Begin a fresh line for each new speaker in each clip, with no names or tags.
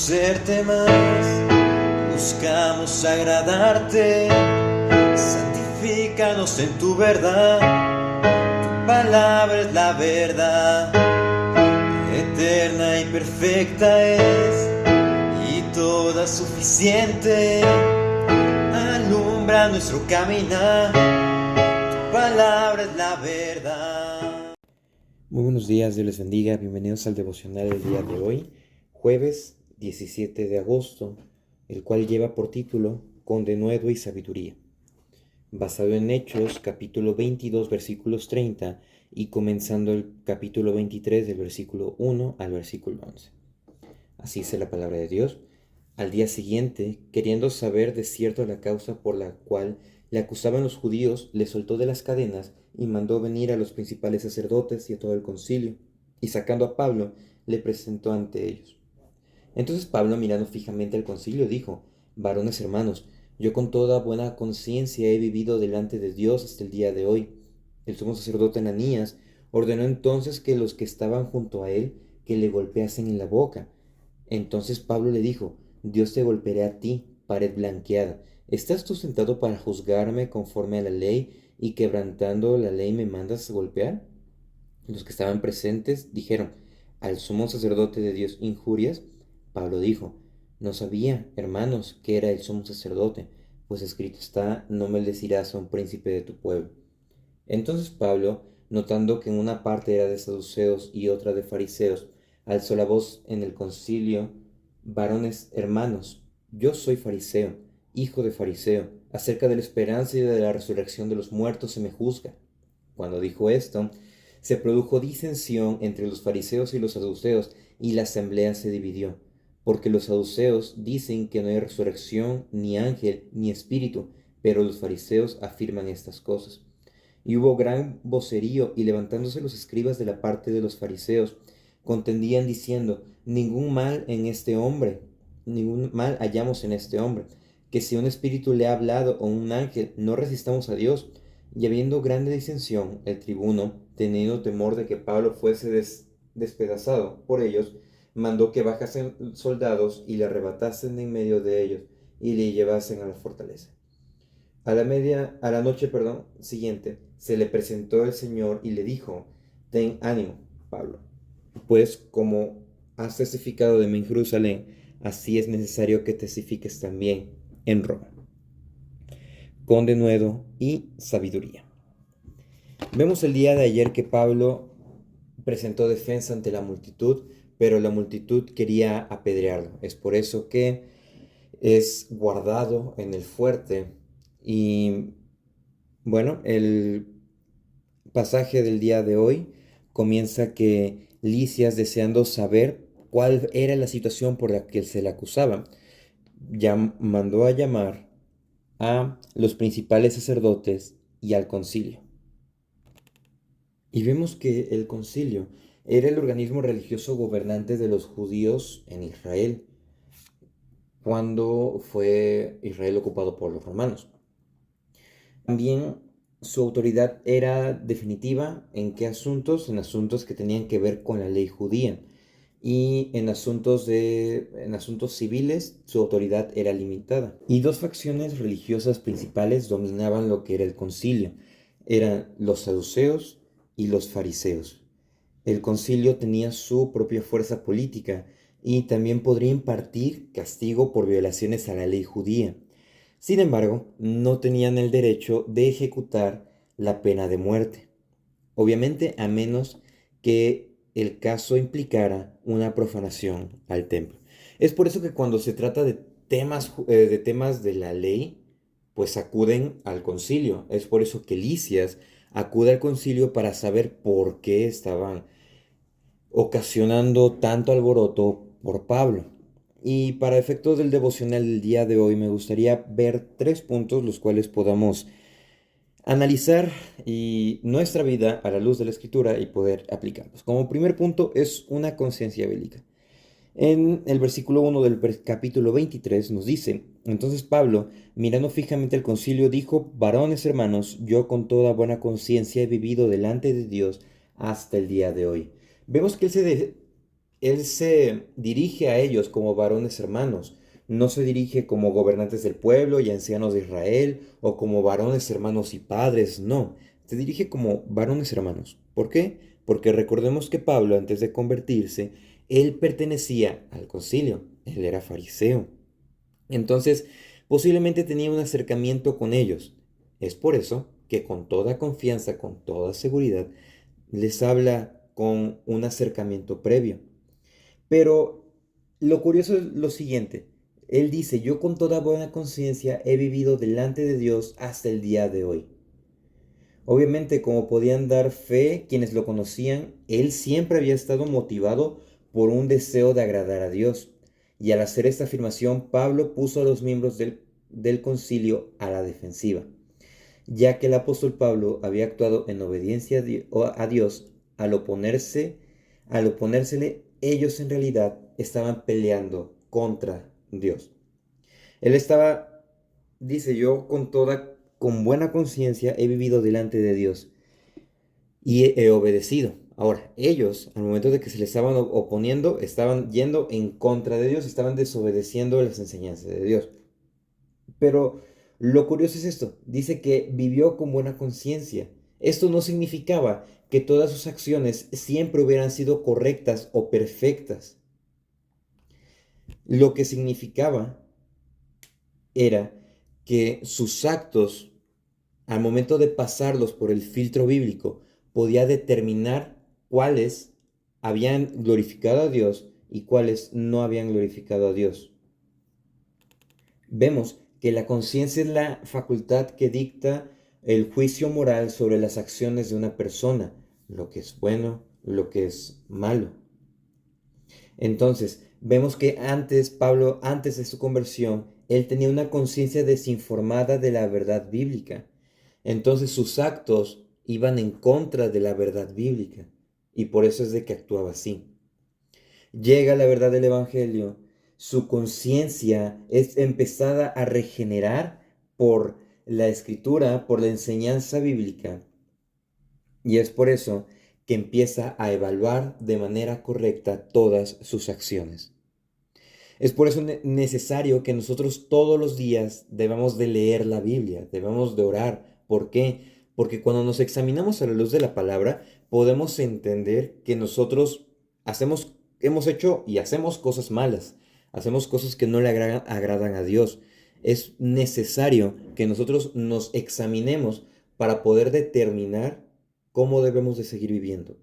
conocerte más, buscamos agradarte, santifícanos en tu verdad, tu palabra es la verdad, eterna y perfecta es, y toda suficiente, alumbra nuestro caminar, tu palabra es la verdad.
Muy buenos días, Dios les bendiga, bienvenidos al devocional del día de hoy, jueves 17 de agosto, el cual lleva por título Con denuedo y sabiduría, basado en Hechos capítulo 22 versículos 30 y comenzando el capítulo 23 del versículo 1 al versículo 11. Así dice la palabra de Dios. Al día siguiente, queriendo saber de cierto la causa por la cual le acusaban los judíos, le soltó de las cadenas y mandó venir a los principales sacerdotes y a todo el concilio, y sacando a Pablo, le presentó ante ellos. Entonces Pablo, mirando fijamente al concilio, dijo: Varones hermanos, yo con toda buena conciencia he vivido delante de Dios hasta el día de hoy. El sumo sacerdote Ananías ordenó entonces que los que estaban junto a él que le golpeasen en la boca. Entonces Pablo le dijo: Dios te golpeará a ti, pared blanqueada. ¿Estás tú sentado para juzgarme conforme a la ley y quebrantando la ley me mandas golpear? Los que estaban presentes dijeron: ¿Al sumo sacerdote de Dios injurias? Pablo dijo: No sabía, hermanos, que era el sumo sacerdote, pues escrito está: no maldecirás a un príncipe de tu pueblo. Entonces Pablo, notando que en una parte era de saduceos y otra de fariseos, alzó la voz en el concilio: Varones hermanos, yo soy fariseo, hijo de fariseo, acerca de la esperanza y de la resurrección de los muertos se me juzga. Cuando dijo esto, se produjo disensión entre los fariseos y los saduceos, y la asamblea se dividió, porque los saduceos dicen que no hay resurrección, ni ángel, ni espíritu, pero los fariseos afirman estas cosas. Y hubo gran vocerío, y levantándose los escribas de la parte de los fariseos, contendían diciendo: Ningún mal en este hombre, ningún mal hallamos en este hombre, que si un espíritu le ha hablado o un ángel, no resistamos a Dios. Y habiendo grande disensión, el tribuno, teniendo temor de que Pablo fuese despedazado por ellos, mandó que bajasen soldados y le arrebatasen en medio de ellos y le llevasen a la fortaleza. A la noche, siguiente, se le presentó el Señor y le dijo: Ten ánimo, Pablo, pues como has testificado de mí en Jerusalén, así es necesario que testifiques también en Roma. Con denuedo y sabiduría. Vemos el día de ayer que Pablo presentó defensa ante la multitud, pero la multitud quería apedrearlo. Es por eso que es guardado en el fuerte. Y bueno, el pasaje del día de hoy comienza que Lisias, deseando saber cuál era la situación por la que se le acusaba, ya mandó a llamar a los principales sacerdotes y al concilio. Y vemos que el concilio era el organismo religioso gobernante de los judíos en Israel, cuando fue Israel ocupado por los romanos. También su autoridad era definitiva en qué asuntos, en asuntos que tenían que ver con la ley judía, y en asuntos civiles su autoridad era limitada. Y dos facciones religiosas principales dominaban lo que era el concilio: eran los saduceos y los fariseos. El concilio tenía su propia fuerza política y también podría impartir castigo por violaciones a la ley judía. Sin embargo, no tenían el derecho de ejecutar la pena de muerte, obviamente a menos que el caso implicara una profanación al templo. Es por eso que cuando se trata de temas de la ley, pues acuden al concilio. Es por eso que Lisias acude al concilio para saber por qué estaban ocasionando tanto alboroto por Pablo. Y para efectos del devocional del día de hoy me gustaría ver 3 puntos los cuales podamos analizar y nuestra vida a la luz de la escritura y poder aplicarlos. Como primer punto es una conciencia bélica. En el versículo 1 del capítulo 23 nos dice: Entonces Pablo, mirando fijamente al concilio, dijo: Varones hermanos, yo con toda buena conciencia he vivido delante de Dios hasta el día de hoy. Vemos que él Él se dirige a ellos como varones hermanos, no se dirige como gobernantes del pueblo y ancianos de Israel o como varones hermanos y padres, no, se dirige como varones hermanos. ¿Por qué? Porque recordemos que Pablo, antes de convertirse, él pertenecía al concilio, él era fariseo. Entonces, posiblemente tenía un acercamiento con ellos. Es por eso que con toda confianza, con toda seguridad, les habla con un acercamiento previo. Pero lo curioso es lo siguiente. Él dice, yo con toda buena conciencia he vivido delante de Dios hasta el día de hoy. Obviamente, como podían dar fe quienes lo conocían, él siempre había estado motivado por un deseo de agradar a Dios. Y al hacer esta afirmación, Pablo puso a los miembros del concilio a la defensiva, ya que el apóstol Pablo había actuado en obediencia a Dios al oponérsele, ellos en realidad estaban peleando contra Dios. Él estaba, dice yo, con buena conciencia he vivido delante de Dios y he obedecido. Ahora, ellos, al momento de que se le estaban oponiendo, estaban yendo en contra de Dios, estaban desobedeciendo las enseñanzas de Dios. Pero lo curioso es esto, dice que vivió con buena conciencia. Esto no significaba que todas sus acciones siempre hubieran sido correctas o perfectas. Lo que significaba era que sus actos, al momento de pasarlos por el filtro bíblico, podía determinar cuáles habían glorificado a Dios y cuáles no habían glorificado a Dios. Vemos que la conciencia es la facultad que dicta el juicio moral sobre las acciones de una persona, lo que es bueno, lo que es malo. Entonces, vemos que Pablo, antes de su conversión, él tenía una conciencia desinformada de la verdad bíblica. Entonces sus actos iban en contra de la verdad bíblica y por eso es de que actuaba así. Llega la verdad del Evangelio, su conciencia es empezada a regenerar por la escritura, por la enseñanza bíblica. Y es por eso que empieza a evaluar de manera correcta todas sus acciones. Es por eso necesario que nosotros todos los días debamos de leer la Biblia, debemos de orar. ¿Por qué? Porque cuando nos examinamos a la luz de la palabra, podemos entender que nosotros hemos hecho y hacemos cosas malas, hacemos cosas que no le agradan a Dios. Es necesario que nosotros nos examinemos para poder determinar cómo debemos de seguir viviendo.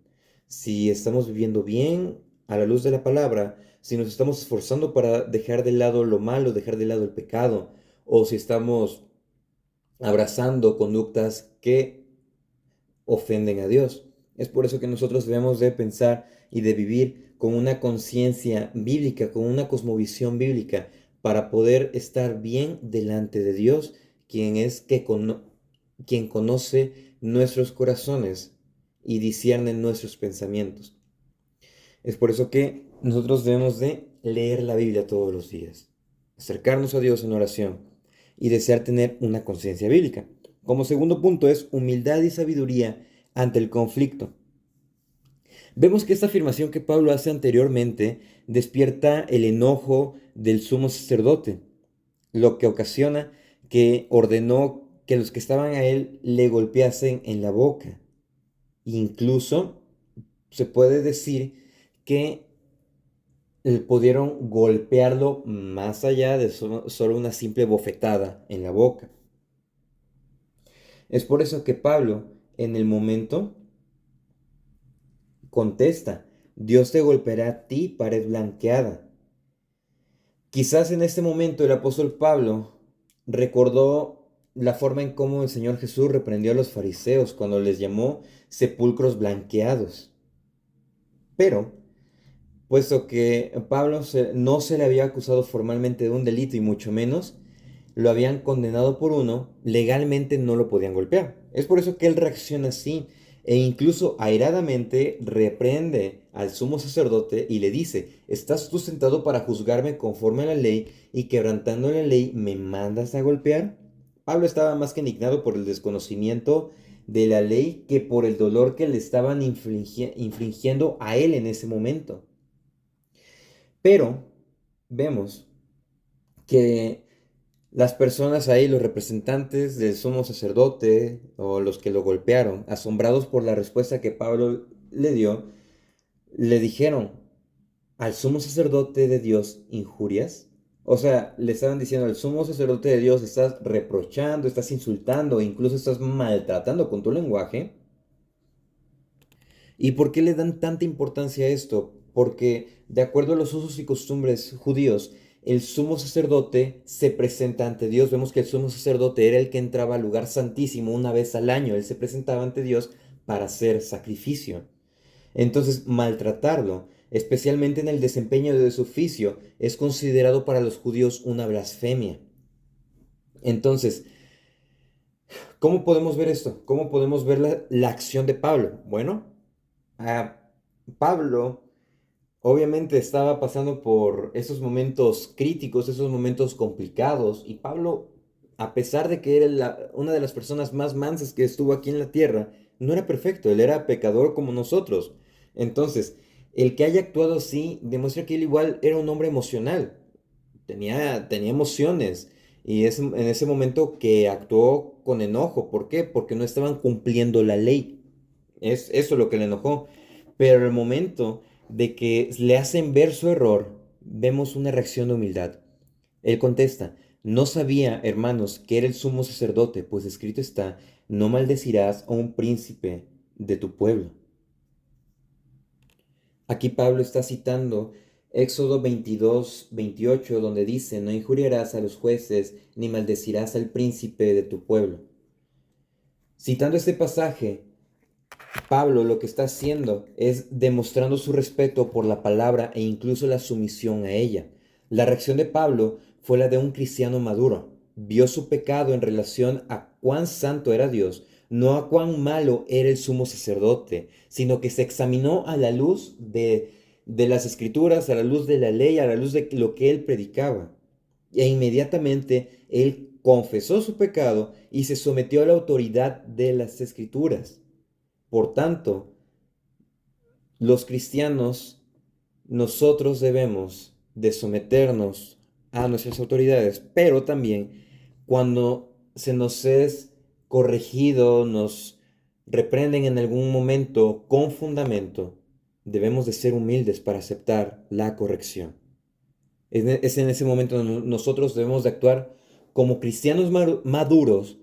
Si estamos viviendo bien a la luz de la palabra, si nos estamos esforzando para dejar de lado lo malo, dejar de lado el pecado, o si estamos abrazando conductas que ofenden a Dios. Es por eso que nosotros debemos de pensar y de vivir con una conciencia bíblica, con una cosmovisión bíblica, para poder estar bien delante de Dios, quien conoce nuestros corazones y discierne nuestros pensamientos. Es por eso que nosotros debemos de leer la Biblia todos los días, acercarnos a Dios en oración y desear tener una conciencia bíblica. Como segundo punto es humildad y sabiduría ante el conflicto. Vemos que esta afirmación que Pablo hace anteriormente despierta el enojo del sumo sacerdote, lo que ocasiona que ordenó que los que estaban a él le golpeasen en la boca. Incluso se puede decir que pudieron golpearlo más allá de solo una simple bofetada en la boca. Es por eso que Pablo, en el momento, contesta, Dios te golpeará a ti, pared blanqueada. Quizás en este momento el apóstol Pablo recordó la forma en cómo el Señor Jesús reprendió a los fariseos cuando les llamó sepulcros blanqueados. Pero puesto que Pablo no se le había acusado formalmente de un delito y mucho menos lo habían condenado por uno, legalmente no lo podían golpear. Es por eso que él reacciona así e incluso airadamente reprende al sumo sacerdote y le dice, ¿estás tú sentado para juzgarme conforme a la ley y quebrantando la ley me mandas a golpear? Pablo estaba más que indignado por el desconocimiento de la ley que por el dolor que le estaban infligiendo a él en ese momento. Pero vemos que las personas ahí, los representantes del sumo sacerdote o los que lo golpearon, asombrados por la respuesta que Pablo le dio, le dijeron, ¿al sumo sacerdote de Dios injurias? O sea, le estaban diciendo al sumo sacerdote de Dios, estás reprochando, estás insultando, incluso estás maltratando con tu lenguaje. ¿Y por qué le dan tanta importancia a esto? Porque de acuerdo a los usos y costumbres judíos, el sumo sacerdote se presenta ante Dios. Vemos que el sumo sacerdote era el que entraba al lugar santísimo una vez al año. Él se presentaba ante Dios para hacer sacrificio. Entonces, maltratarlo, especialmente en el desempeño de su oficio, es considerado para los judíos una blasfemia. Entonces, ¿cómo podemos ver esto? ¿Cómo podemos ver la acción de Pablo? Bueno, a Pablo obviamente estaba pasando por esos momentos críticos, esos momentos complicados, y Pablo, a pesar de que era una de las personas más mansas que estuvo aquí en la tierra, no era perfecto, él era pecador como nosotros. Entonces, el que haya actuado así demuestra que él igual era un hombre emocional, tenía emociones, y es en ese momento que actuó con enojo. ¿Por qué? Porque no estaban cumpliendo la ley. Es eso lo que le enojó. Pero el momento de que le hacen ver su error, vemos una reacción de humildad. Él contesta, no sabía, hermanos, que era el sumo sacerdote, pues escrito está, no maldecirás a un príncipe de tu pueblo. Aquí Pablo está citando Éxodo 22-28, donde dice, no injuriarás a los jueces, ni maldecirás al príncipe de tu pueblo. Citando este pasaje, Pablo lo que está haciendo es demostrando su respeto por la palabra e incluso la sumisión a ella. La reacción de Pablo fue la de un cristiano maduro. Vio su pecado en relación a cuán santo era Dios, no a cuán malo era el sumo sacerdote, sino que se examinó a la luz de las escrituras, a la luz de la ley, a la luz de lo que él predicaba. E inmediatamente él confesó su pecado y se sometió a la autoridad de las escrituras. Por tanto, los cristianos, nosotros debemos de someternos a nuestras autoridades, pero también cuando se nos es corregido, nos reprenden en algún momento con fundamento, debemos de ser humildes para aceptar la corrección. Es en ese momento donde nosotros debemos de actuar como cristianos maduros,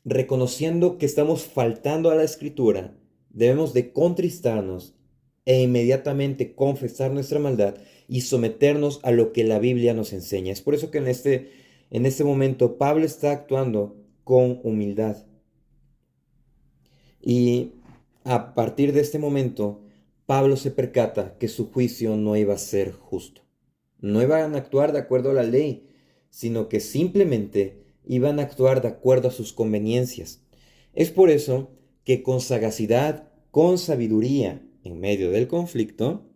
reconociendo que estamos faltando a la escritura, debemos de contristarnos e inmediatamente confesar nuestra maldad y someternos a lo que la Biblia nos enseña. Es por eso que en este momento Pablo está actuando con humildad. Y a partir de este momento, Pablo se percata que su juicio no iba a ser justo. No iban a actuar de acuerdo a la ley, sino que simplemente iban a actuar de acuerdo a sus conveniencias. Es por eso que con sagacidad, con sabiduría, en medio del conflicto,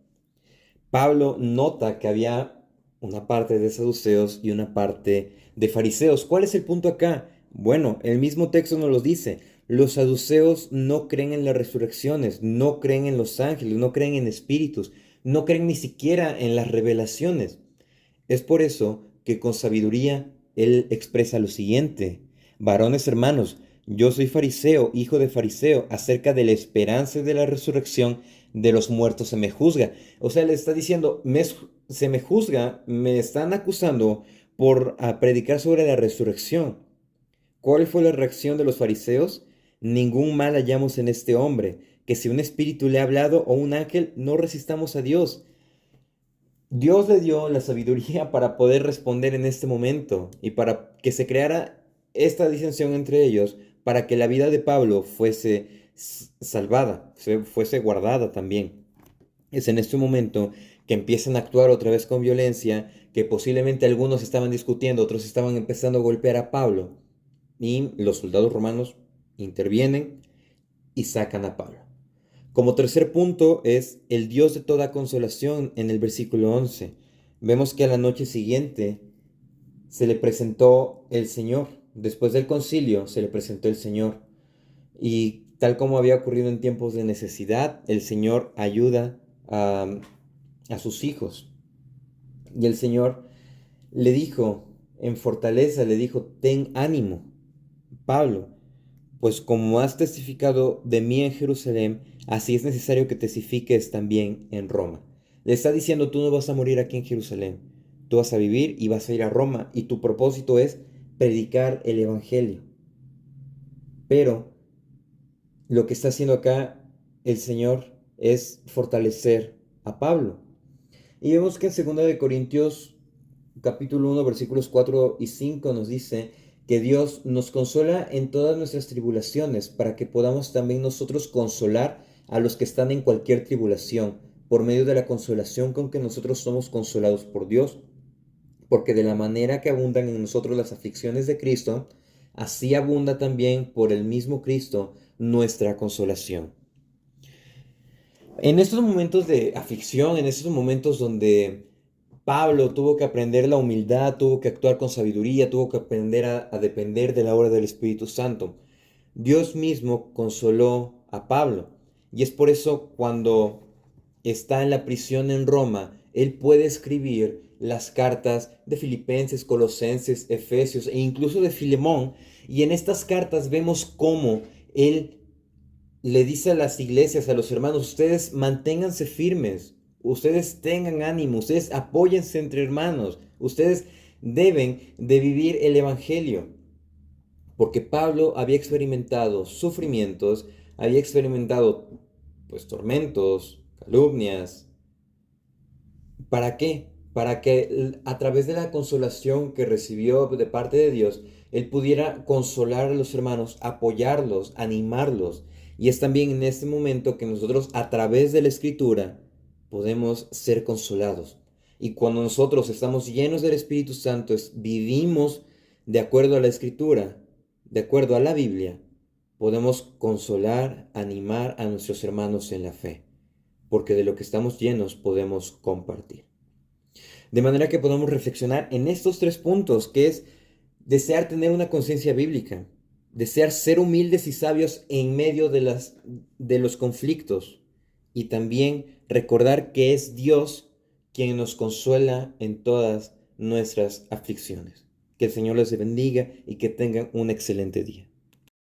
Pablo nota que había una parte de saduceos y una parte de fariseos. ¿Cuál es el punto acá? Bueno, el mismo texto nos lo dice. Los saduceos no creen en las resurrecciones, no creen en los ángeles, no creen en espíritus, no creen ni siquiera en las revelaciones. Es por eso que con sabiduría él expresa lo siguiente: varones hermanos, yo soy fariseo, hijo de fariseo, acerca de la esperanza de la resurrección de los muertos se me juzga. O sea, le está diciendo, se me juzga, me están acusando por predicar sobre la resurrección. ¿Cuál fue la reacción de los fariseos? Ningún mal hallamos en este hombre, que si un espíritu le ha hablado o un ángel, no resistamos a Dios. Dios le dio la sabiduría para poder responder en este momento y para que se creara esta disensión entre ellos, para que la vida de Pablo fuese salvada, fuese guardada también. Es en este momento que empiezan a actuar otra vez con violencia, que posiblemente algunos estaban discutiendo, otros estaban empezando a golpear a Pablo, y los soldados romanos intervienen y sacan a Pablo. Como tercer punto es el Dios de toda consolación en el versículo 11. Vemos que a la noche siguiente se le presentó el Señor. Después del concilio se le presentó el Señor. Y tal como había ocurrido en tiempos de necesidad, el Señor ayuda a sus hijos. Y el Señor le dijo, en fortaleza, le dijo, ten ánimo, Pablo, pues como has testificado de mí en Jerusalén, así es necesario que testifiques también en Roma. Le está diciendo, tú no vas a morir aquí en Jerusalén, tú vas a vivir y vas a ir a Roma, y tu propósito es predicar el Evangelio. Pero lo que está haciendo acá el Señor es fortalecer a Pablo. Y vemos que en 2 Corintios capítulo 1 versículos 4 y 5 nos dice que Dios nos consola en todas nuestras tribulaciones para que podamos también nosotros consolar a los que están en cualquier tribulación por medio de la consolación con que nosotros somos consolados por Dios. Porque de la manera que abundan en nosotros las aflicciones de Cristo, así abunda también por el mismo Cristo nuestra consolación. En estos momentos de aflicción, en estos momentos donde Pablo tuvo que aprender la humildad, tuvo que actuar con sabiduría, tuvo que aprender a depender de la obra del Espíritu Santo, Dios mismo consoló a Pablo. Y es por eso cuando está en la prisión en Roma, él puede escribir las cartas de Filipenses, Colosenses, Efesios e incluso de Filemón. Y en estas cartas vemos cómo él le dice a las iglesias, a los hermanos, ustedes manténganse firmes, ustedes tengan ánimo, ustedes apóyense entre hermanos, ustedes deben de vivir el Evangelio. Porque Pablo había experimentado sufrimientos, había experimentado pues tormentos, calumnias. ¿Para qué? Para que a través de la consolación que recibió de parte de Dios, él pudiera consolar a los hermanos, apoyarlos, animarlos. Y es también en este momento que nosotros a través de la Escritura podemos ser consolados. Y cuando nosotros estamos llenos del Espíritu Santo, vivimos de acuerdo a la Escritura, de acuerdo a la Biblia, podemos consolar, animar a nuestros hermanos en la fe, porque de lo que estamos llenos podemos compartir. De manera que podemos reflexionar en estos 3 puntos, que es desear tener una conciencia bíblica, desear ser humildes y sabios en medio de los conflictos, y también recordar que es Dios quien nos consuela en todas nuestras aflicciones. Que el Señor les bendiga y que tengan un excelente día.